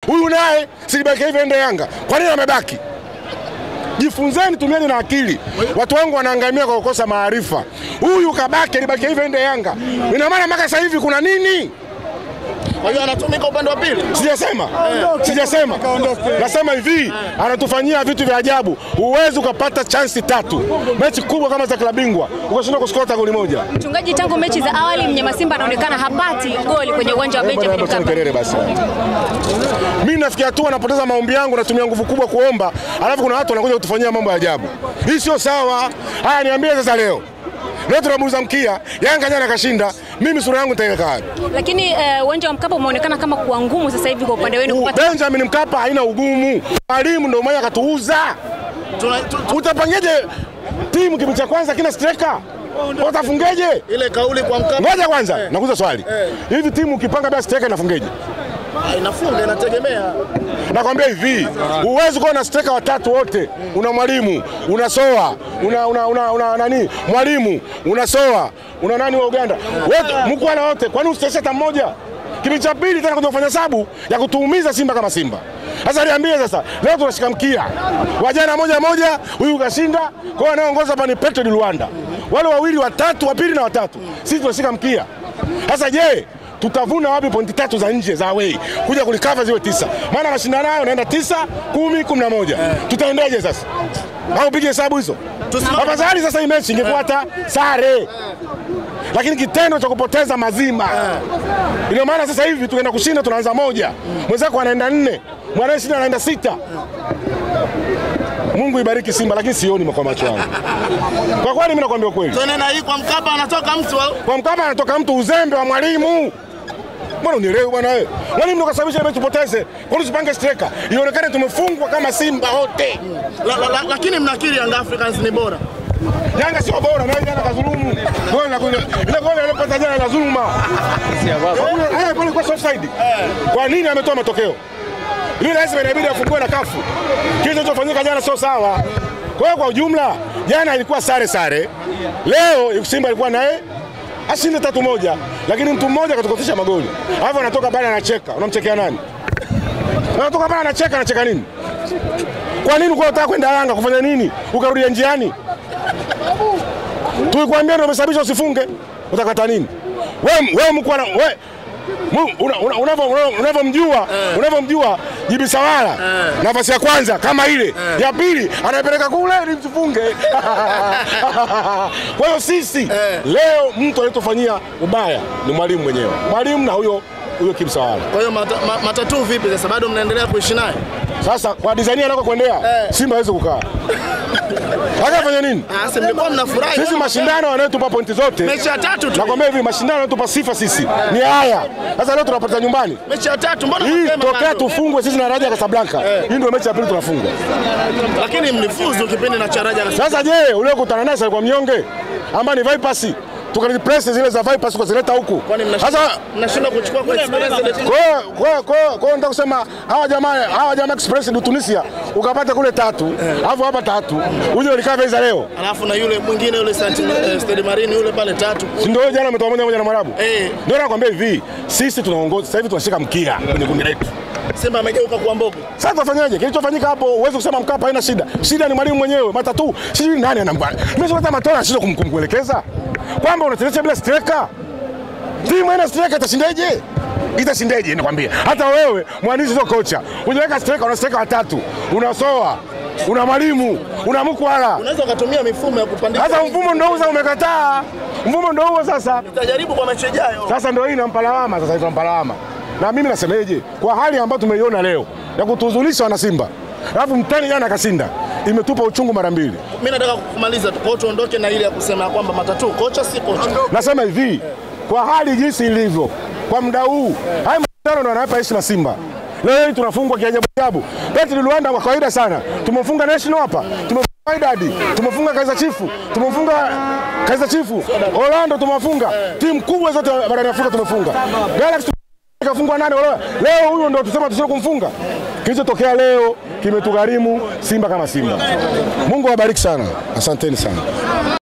Huyu naye silibaki hivi ende Yanga. Kwa nini amebaki? Jifunzeni, tumieni na akili. Watu wangu wanaangamia kwa kukosa maarifa. Huyu kabaki alibaki hivi ende Yanga. Ina maana mpaka sasa hivi kuna nini? Kwa hiyo anatumika upande wa pili. Sijasema. Nasema hivi, anatufanyia vitu vya ajabu. Huwezi ukapata chance 3. Mechi kubwa kama za klabu bingwa, ukashindwa kuskota goli moja. Mchungaji, tangu mechi za awali Mnyama Simba anaonekana hapati goli kwenye uwanja wa Benjamin Mkapa. Mimi nafikia tu anapoteza maombi yangu, natumia nguvu kubwa kuomba, alafu kuna watu wanakuja kutufanyia mambo ya ajabu. Hii sio sawa. Haya, niambie sasa leo tunabuza mkia, Yanga jana kashinda, mimi sura yangu nitaiweka wapi? Lakini uwanja wa Mkapa umeonekana kama kuwa ngumu sasa hivi kwa upande wenu kupata. Benjamin Mkapa haina ugumu. Mwalimu ndio mmoja akatuuza. Utapangeje timu kipindi cha kwanza kina striker? Utafungeje? Ile kauli kwa Mkapa. Ngoja kwanza, nakuuliza swali. Hivi timu ukipanga bila striker inafungeje? Inafunga, inategemea. Nakwambia hivi, huwezi kuwa na striker watatu wote. Una mwalimu, una Soa, una nani? Mwalimu, una Soa, una nani wa Uganda? Wote mko wote. Kwa nini usiteshe hata mmoja? Kipindi cha pili tena kuja kufanya hesabu ya kutuumiza Simba kama Simba. Sasa niambie sasa, leo tunashika mkia. Wajana moja, huyu kashinda, kwa hiyo anaongoza hapa ni Petro di Luanda. Wale wawili watatu, wa pili na watatu. Sisi tunashika mkia. Sasa je, tutavuna wapi pointi 3 za nje za away kuja kulikava ziwe 9? Maana mashindano hayo naenda 9, 10, 11. Tutaendaje sasa? Au pige hesabu hizo? Afadhali sasa hii mechi ingefuata sare. Lakini kitendo cha kupoteza mazima. Ina maana sasa hivi tunaenda kushinda, tunaanza 1. Mwenzako anaenda 4, mwananchi anaenda 6. Mungu ibariki Simba, lakini sioni kwa macho yangu. Kwa kweli mimi nakwambia ukweli. Tunaenda hii kwa Mkapa anatoka mtu. Kwa Mkapa anatoka mtu, uzembe wa mwalimu. Mbona unielewe bwana wewe? Mwalimu ndo kasababisha mechi tupoteze. Kwa nini usipange striker? Ionekane tumefungwa kama Simba wote. Lakini mnakiri Young Africans ni bora. Yanga sio bora, na Yanga kazulumu. Ile goli alipata jana la dhuluma. Pale kwa offside. Kwa nini ametoa matokeo? Ile lazima inabidi afungue na kafu. Kile kilichofanyika jana sio sawa. Kwa hiyo kwa ujumla, jana ilikuwa sare. Leo Simba ilikuwa naye ashinde 3-1, lakini mtu mmoja katukosesha magoli. Alafu anatoka pale anacheka. Unamchekea nani? Anatoka pale anacheka nini? Kwa nini uko unataka kwenda Yanga kufanya nini? Ukarudia njiani. Tulikwambia ndio umesababisha usifunge. Utakata nini? Wewe mko na wewe unavyomjua Jibi Sawala, nafasi ya kwanza kama ile, ya pili anapeleka kule ili msifunge. Kwa hiyo sisi leo mtu aliyotufanyia ubaya ni mwalimu mwenyewe. Mwalimu na huyo Jibi Sawala. Kwa hiyo matatu vipi sasa, bado mnaendelea kuishi naye? Sasa kwa design anako kuendea, Simba hawezi kukaa. Akafanya nini? Sasa mlikuwa mnafurahi. Sisi mashindano yanayotupa pointi zote. Mechi ya 3 tu. Nakwambia hivi, mashindano yanayotupa sifa sisi ni haya. Sasa leo tunapata nyumbani. Mechi ya 3 mbona mapema? Hii tokea tufungwe sisi na Raja Casablanca. Hii ndio mechi ya pili tunafungwa. Lakini mlifuzu kipindi na cha Raja Casablanca. Sasa je, ule kukutana naye alikuwa mnyonge? Ama ni Vipers? Tukalipress zile za Vipers kuzileta huku. Sasa mnashindwa kuchukua kwa experience ile. Kwa nataka kusema hawa jamaa Express du Tunisia ukapata kule 3, alafu hapa 3. Uje ulikava hizo leo. Alafu na yule mwingine yule Stade Marine yule pale 3. Si ndio jana umetoa moja na Mwarabu? Ndio nakwambia hivi, sisi tunaongoza sasa hivi, tunashika mkia kwenye kundi letu. Simba amegeuka kuwa mbogo. Sasa tufanyaje? Kilichofanyika hapo uweze kusema Mkapa haina shida. Shida ni mwalimu mwenyewe. Matatu, sijui nani anambana. Mimi hata Matola sio kumkuelekeza. Kwamba unateleza bila striker. Timu haina striker itashindaje? Itashindaje nikwambia. Hata wewe mwandishi sio kocha. Unaweka striker, una striker watatu. Una Soa, una mwalimu, una Mkwala. Unaweza kutumia mifumo ya kupandisha. Sasa mfumo ndio huo umekataa. Mfumo ndio huo sasa. Tutajaribu kwa mechi ijayo. Sasa ndio hii inampa lawama, sasa inampa lawama. Na mimi nasemeje? Kwa hali ambayo tumeiona leo ya kutuzunisha wana Simba. Alafu mtani jana kashinda. Imetupa uchungu mara mbili. Mimi nataka kumaliza tu, kocha ondoke na ile ya kusema kwamba Matatu kocha si kocha. Nasema hivi, kwa hali jinsi ilivyo, kwa muda huu, haya mtano ndio anapa heshima Simba. Leo hii tunafungwa kiajabu ajabu. Petro di Luanda kwa kawaida sana. Tumefunga National hapa. Tumefunga Wydad, tumefunga Kaizer Chiefs. Orlando tumefunga. Timu kubwa zote barani Afrika tumefunga. Galaxy kafungwa 8 leo, huyo ndio tusema tusio kumfunga. Kilichotokea leo kimetugharimu Simba kama Simba. Mungu awabariki sana. Asanteni sana.